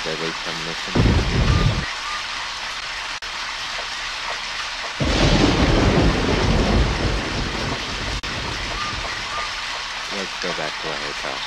deadly premonition. Let's go back to our hotel.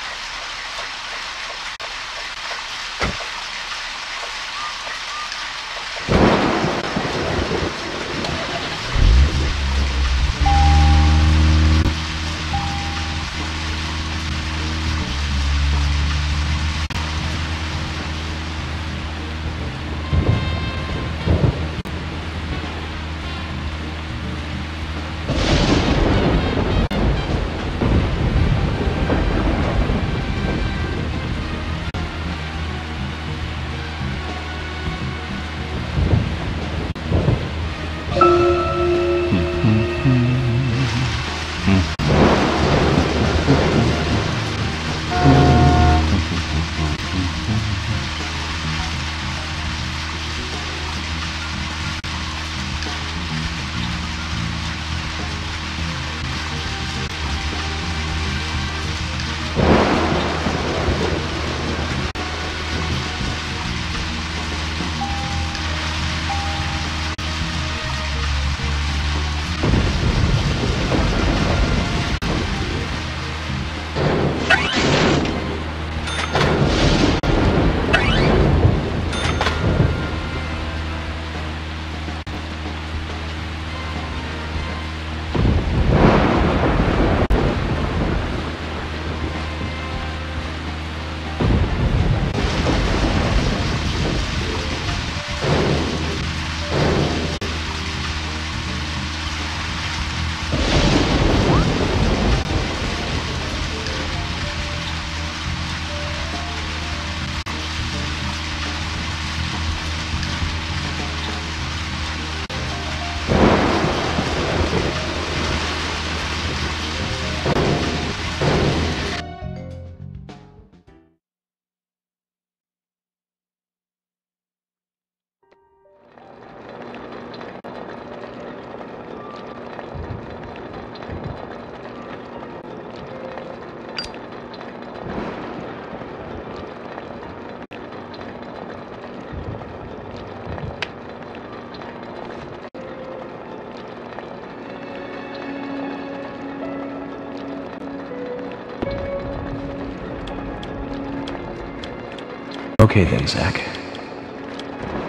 Okay then, Zach.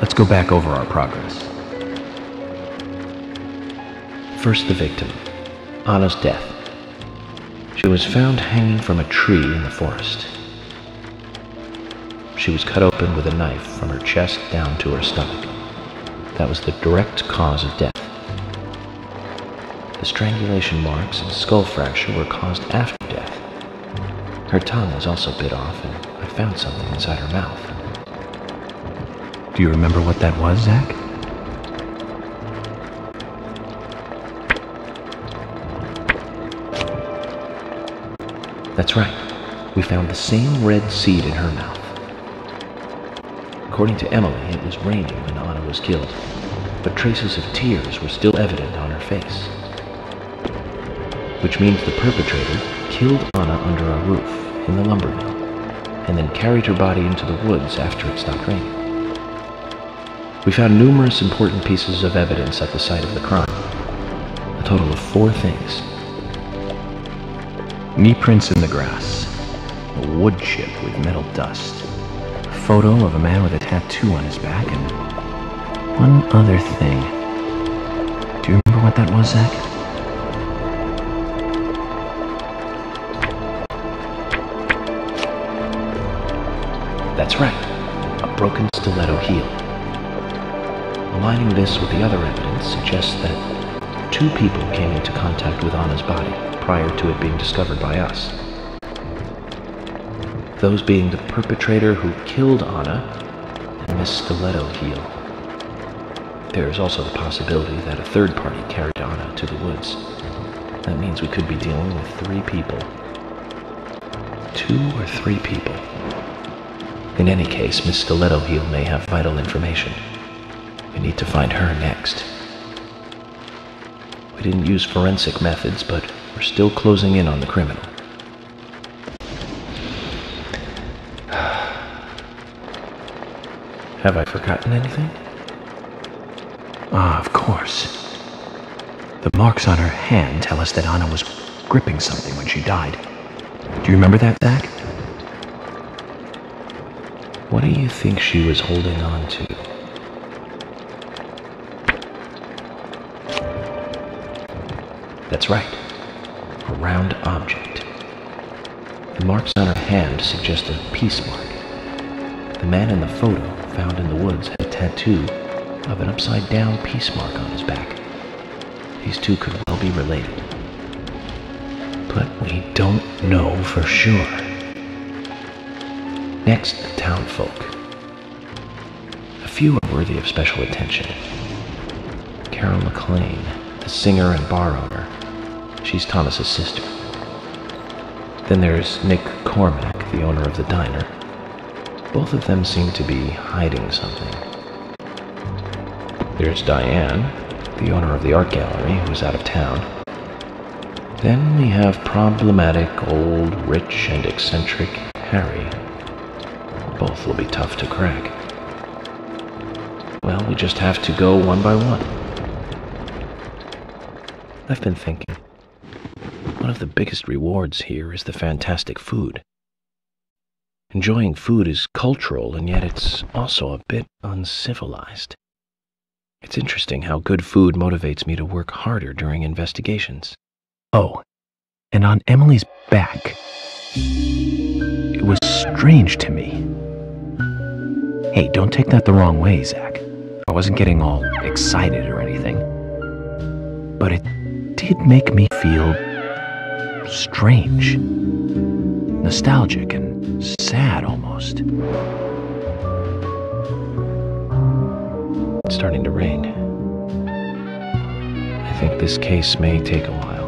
Let's go back over our progress. First, the victim, Anna's death. She was found hanging from a tree in the forest. She was cut open with a knife from her chest down to her stomach. That was the direct cause of death. The strangulation marks and skull fracture were caused after death. Her tongue was also bit off, and I found something inside her mouth. Do you remember what that was, Zach? That's right. We found the same red seed in her mouth. According to Emily, it was raining when Anna was killed, but traces of tears were still evident on her face. Which means the perpetrator killed Anna under a roof in the lumber mill, and then carried her body into the woods after it stopped raining. We found numerous important pieces of evidence at the site of the crime, a total of 4 things. Knee prints in the grass, a wood chip with metal dust, a photo of a man with a tattoo on his back, and one other thing. Do you remember what that was, Zach? That's right, a broken stiletto heel. Aligning this with the other evidence suggests that 2 people came into contact with Anna's body prior to it being discovered by us. Those being the perpetrator who killed Anna and Miss Stiletto Heel. There is also the possibility that a 3rd party carried Anna to the woods. That means we could be dealing with 3 people. 2 or 3 people. In any case, Miss Stiletto Heel may have vital information. We need to find her next. We didn't use forensic methods, but we're still closing in on the criminal. Have I forgotten anything? Ah, of course. The marks on her hand tell us that Anna was gripping something when she died. Do you remember that, Zach? What do you think she was holding on to? That's right. A round object. The marks on her hand suggest a peace mark. The man in the photo found in the woods had a tattoo of an upside-down peace mark on his back. These two could well be related. But we don't know for sure. Next, the townfolk. A few are worthy of special attention. Carol McLean, the singer and bar owner. She's Thomas's sister. Then there's Nick Cormack, the owner of the diner. Both of them seem to be hiding something. There's Diane, the owner of the art gallery, who's out of town. Then we have problematic, old, rich, and eccentric Harry. Both will be tough to crack. Well, we just have to go one by one. I've been thinking. One of the biggest rewards here is the fantastic food. Enjoying food is cultural, and yet it's also a bit uncivilized. It's interesting how good food motivates me to work harder during investigations. Oh, and on Emily's back, it was strange to me. Hey, don't take that the wrong way, Zach. I wasn't getting all excited or anything. But it did make me feel strange, nostalgic, and sad almost. It's starting to rain. I think this case may take a while.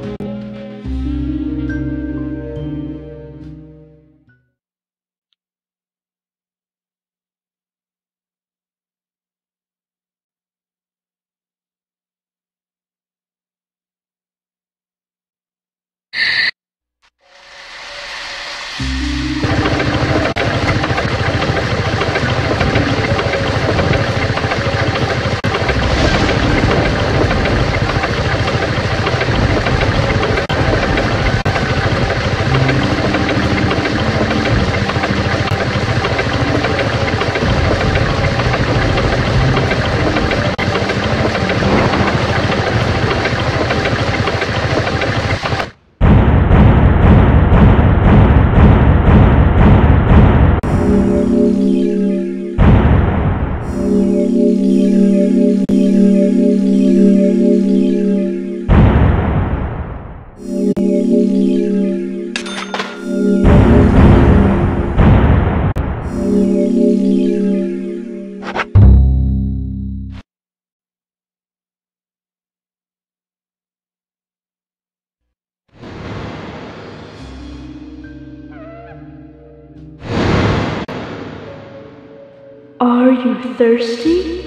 Are you thirsty?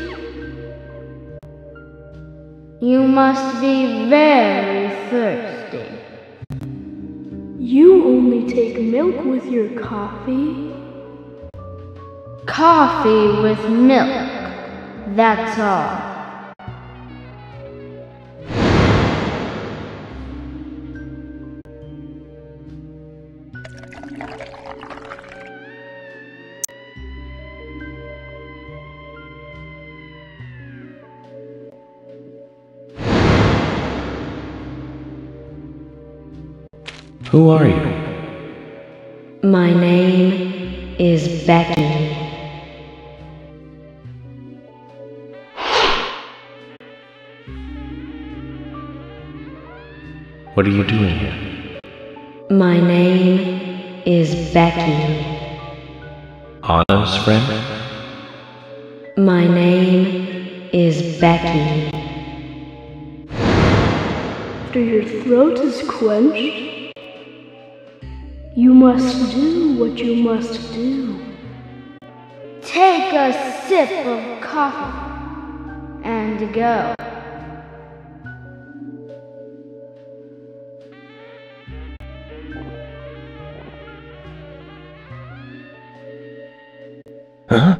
You must be very thirsty. You only take milk with your coffee? Coffee with milk, that's all. Who are you? My name is Becky. What are you doing here? My name is Becky. Anna's friend? My name is Becky. After your throat is quenched, you must do what you must do. Take a sip of coffee and go. Huh?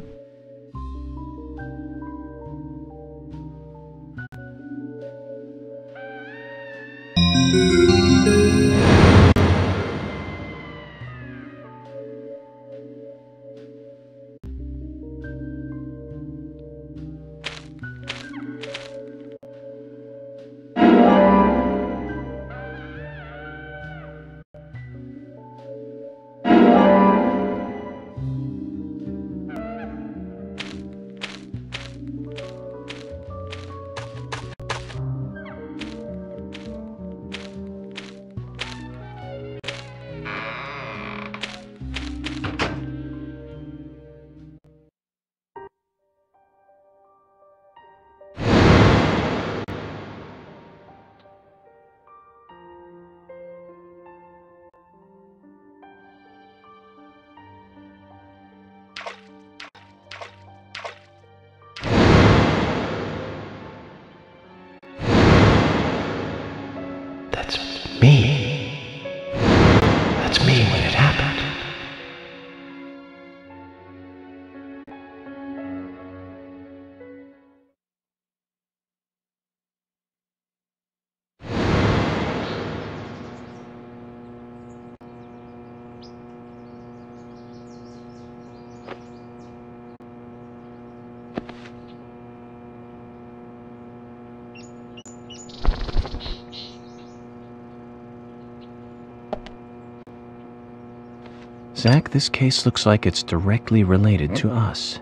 Zach, this case looks like it's directly related to us.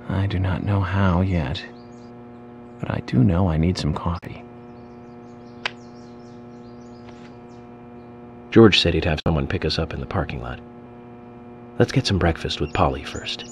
I do not know how yet, but I do know I need some coffee. George said he'd have someone pick us up in the parking lot. Let's get some breakfast with Polly first.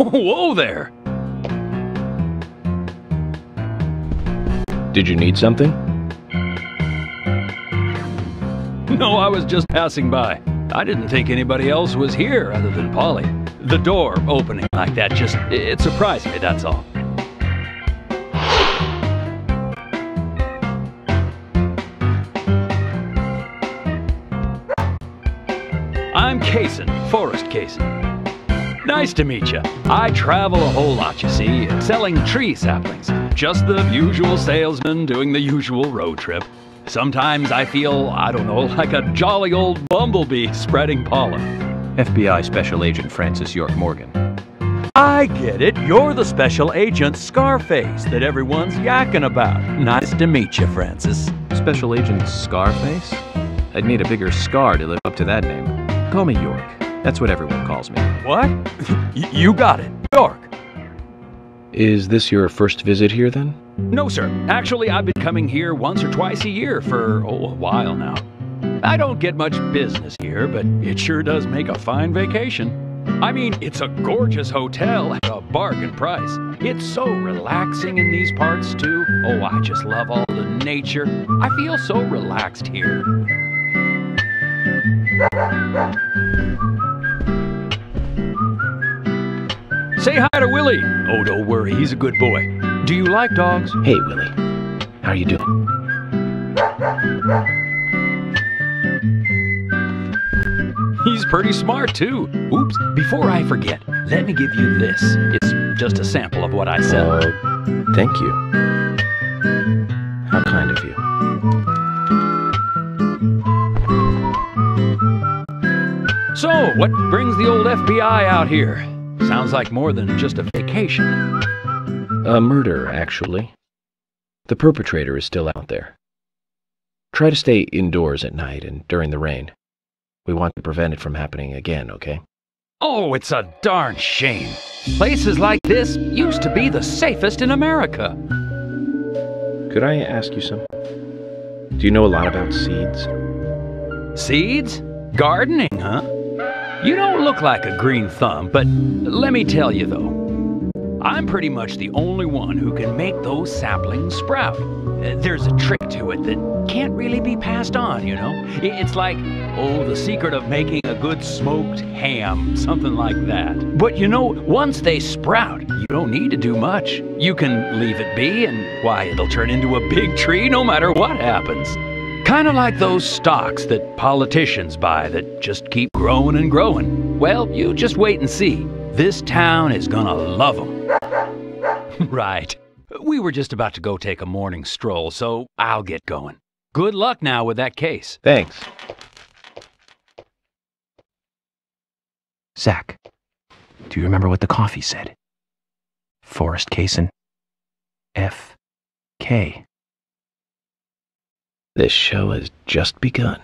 Whoa there! Did you need something? No, I was just passing by. I didn't think anybody else was here other than Polly. The door opening like that it surprised me, that's all. I'm Kaysen, Forrest Kaysen. Nice to meet you. I travel a whole lot, you see, selling tree saplings. Just the usual salesman doing the usual road trip. Sometimes I feel, I don't know, like a jolly old bumblebee spreading pollen. FBI Special Agent Francis York Morgan. I get it. You're the special agent Scarface that everyone's yakking about. Nice to meet you, Francis. Special Agent Scarface? I'd need a bigger scar to live up to that name. Call me York. That's what everyone calls me. What? You got it. York. Is this your first visit here, then? No, sir. Actually, I've been coming here once or twice a year for, a while now. I don't get much business here, but it sure does make a fine vacation. I mean, it's a gorgeous hotel at a bargain price. It's so relaxing in these parts, too. Oh, I just love all the nature. I feel so relaxed here. Say hi to Willie. Oh, don't worry, he's a good boy. Do you like dogs? Hey, Willie. How are you doing? He's pretty smart, too. Oops, before I forget, let me give you this. It's just a sample of what I sell. Thank you. How kind of you. So, what brings the old FBI out here? Sounds like more than just a vacation. A murder, actually. The perpetrator is still out there. Try to stay indoors at night and during the rain. We want to prevent it from happening again, okay? Oh, it's a darn shame. Places like this used to be the safest in America. Could I ask you something? Do you know a lot about seeds? Seeds? Gardening, huh? You don't look like a green thumb, but let me tell you though, I'm pretty much the only one who can make those saplings sprout. There's a trick to it that can't really be passed on, you know? It's like, the secret of making a good smoked ham, something like that. But you know, once they sprout, you don't need to do much. You can leave it be and, why, it'll turn into a big tree no matter what happens. Kind of like those stocks that politicians buy that just keep growing and growing. Well, you just wait and see. This town is gonna love them. Right. We were just about to go take a morning stroll, so I'll get going. Good luck now with that case. Thanks. Zach, do you remember what the coffee said? Forrest Kaysen. F.K. This show has just begun.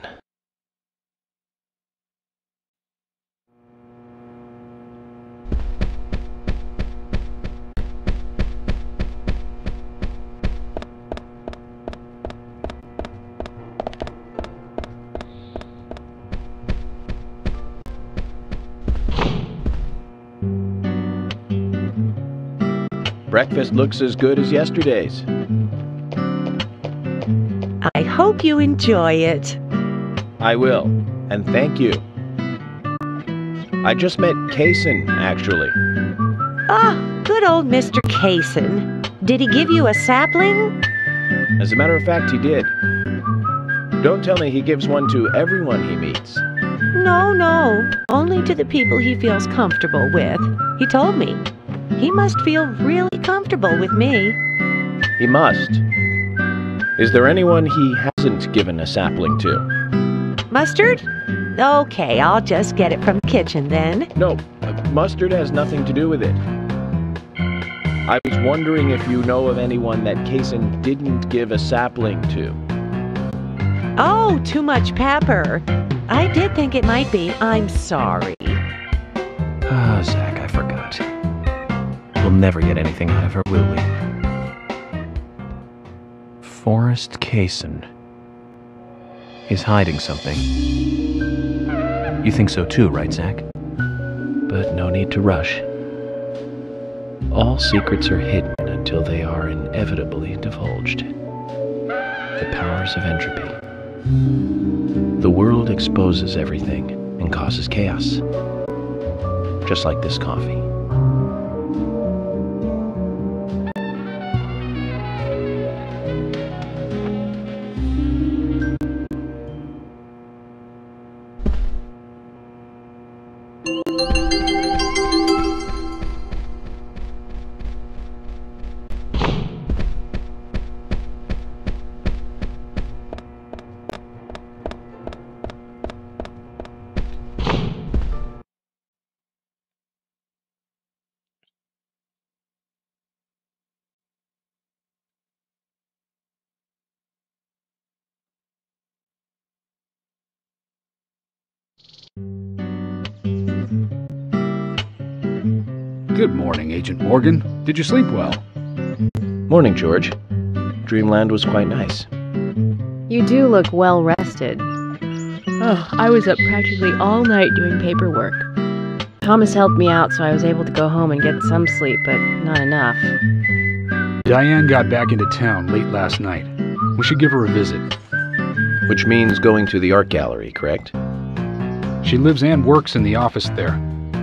Breakfast looks as good as yesterday's. I hope you enjoy it. I will, and thank you. I just met Kaysen, actually. Ah, good old Mr. Kaysen. Did he give you a sapling? As a matter of fact, he did. Don't tell me he gives one to everyone he meets. No. Only to the people he feels comfortable with. He told me. He must feel really comfortable with me. He must. Is there anyone he hasn't given a sapling to? Mustard? Okay, I'll just get it from the kitchen then. No, mustard has nothing to do with it. I was wondering if you know of anyone that Kaysen didn't give a sapling to. Oh, too much pepper. I did think it might be. I'm sorry. Ah, Zach, I forgot. We'll never get anything out of her, will we? Forrest Kaysen. He's hiding something. You think so too, right, Zach? But no need to rush. All secrets are hidden until they are inevitably divulged. The powers of entropy. The world exposes everything and causes chaos. Just like this coffee. Good morning, Agent Morgan. Did you sleep well? Morning, George. Dreamland was quite nice. You do look well rested. Oh, I was up practically all night doing paperwork. Thomas helped me out, so I was able to go home and get some sleep, but not enough. Diane got back into town late last night. We should give her a visit. Which means going to the art gallery, correct? She lives and works in the office there,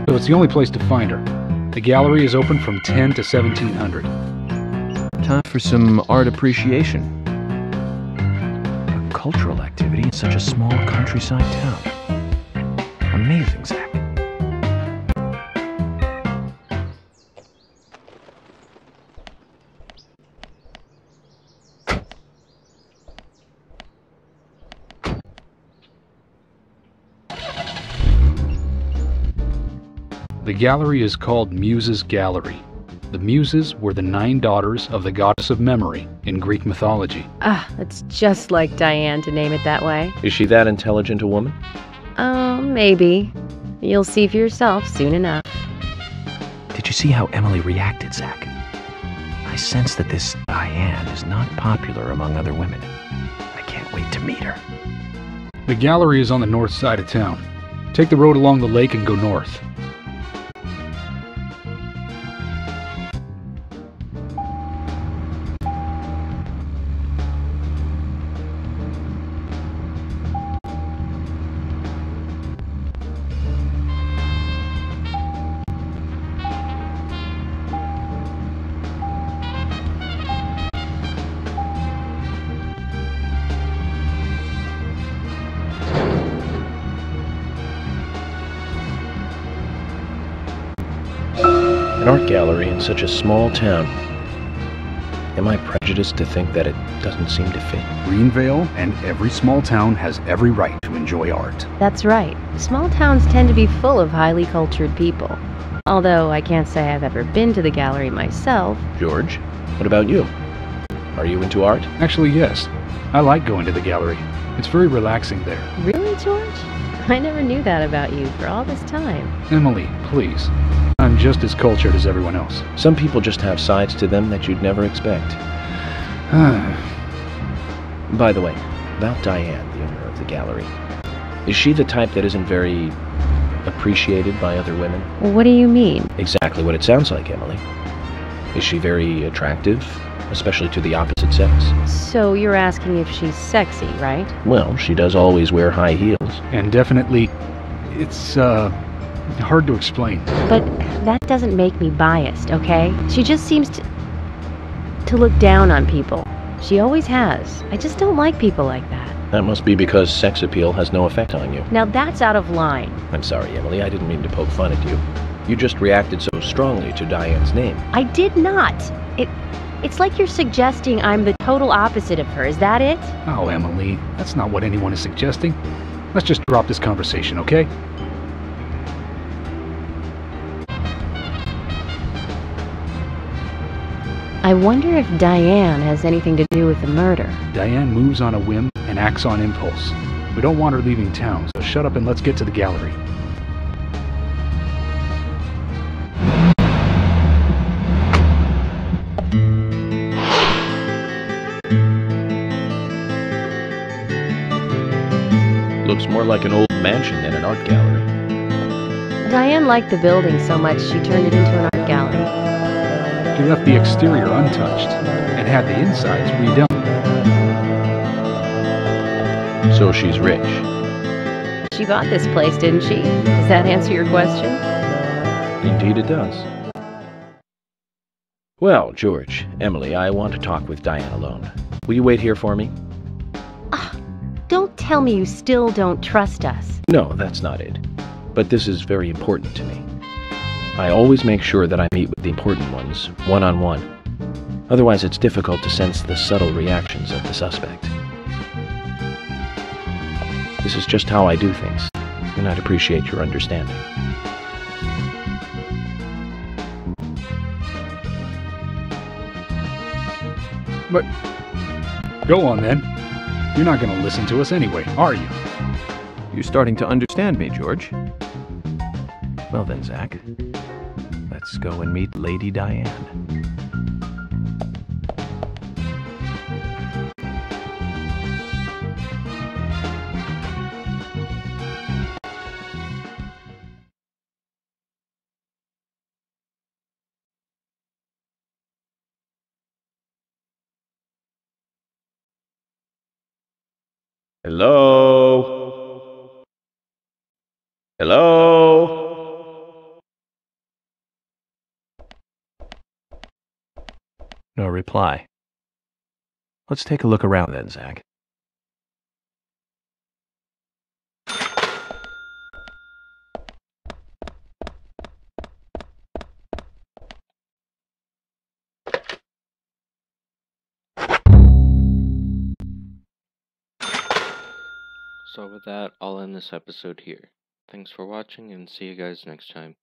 so it's the only place to find her. The gallery is open from 10 to 1700. Time for some art appreciation. A cultural activity in such a small countryside town. Amazing, Zach. The gallery is called Muses Gallery. The Muses were the 9 daughters of the goddess of memory in Greek mythology. Ah, it's just like Diane to name it that way. Is she that intelligent a woman? Maybe. You'll see for yourself soon enough. Did you see how Emily reacted, Zach? I sense that this Diane is not popular among other women. I can't wait to meet her. The gallery is on the north side of town. Take the road along the lake and go north. An art gallery in such a small town. Am I prejudiced to think that it doesn't seem to fit? Greenvale and every small town has every right to enjoy art. That's right. Small towns tend to be full of highly cultured people. Although I can't say I've ever been to the gallery myself. George, what about you? Are you into art? Actually, yes. I like going to the gallery. It's very relaxing there. Really, George? I never knew that about you for all this time. Emily, please. I'm just as cultured as everyone else. Some people just have sides to them that you'd never expect. By the way, about Diane, the owner of the gallery. Is she the type that isn't very appreciated by other women? What do you mean? Exactly what it sounds like, Emily. Is she very attractive, especially to the opposite sex? So you're asking if she's sexy, right? Well, she does always wear high heels. And definitely, it's, Hard to explain. But that doesn't make me biased, okay? She just seems to look down on people. She always has. I just don't like people like that. That must be because sex appeal has no effect on you. Now that's out of line. I'm sorry, Emily. I didn't mean to poke fun at you. You just reacted so strongly to Diane's name. I did not. It's like you're suggesting I'm the total opposite of her. Is that it? Oh, Emily, that's not what anyone is suggesting. Let's just drop this conversation, okay? I wonder if Diane has anything to do with the murder. Diane moves on a whim and acts on impulse. We don't want her leaving town, so shut up and let's get to the gallery. Looks more like an old mansion than an art gallery. Diane liked the building so much she turned it into an art gallery. She left the exterior untouched and had the insides redone. So she's rich. She bought this place, didn't she? Does that answer your question? Indeed it does. Well, George, Emily, I want to talk with Diane alone. Will you wait here for me? Don't tell me you still don't trust us. No, that's not it. But this is very important to me. I always make sure that I meet with the important ones, one-on-one. Otherwise, it's difficult to sense the subtle reactions of the suspect. This is just how I do things, and I'd appreciate your understanding. But go on then. You're not going to listen to us anyway, are you? You're starting to understand me, George. Well then, Zach. Let's go and meet Lady Diane. Hello? Hello? No reply. Let's take a look around then, Zach. So with that, I'll end this episode here. Thanks for watching and see you guys next time.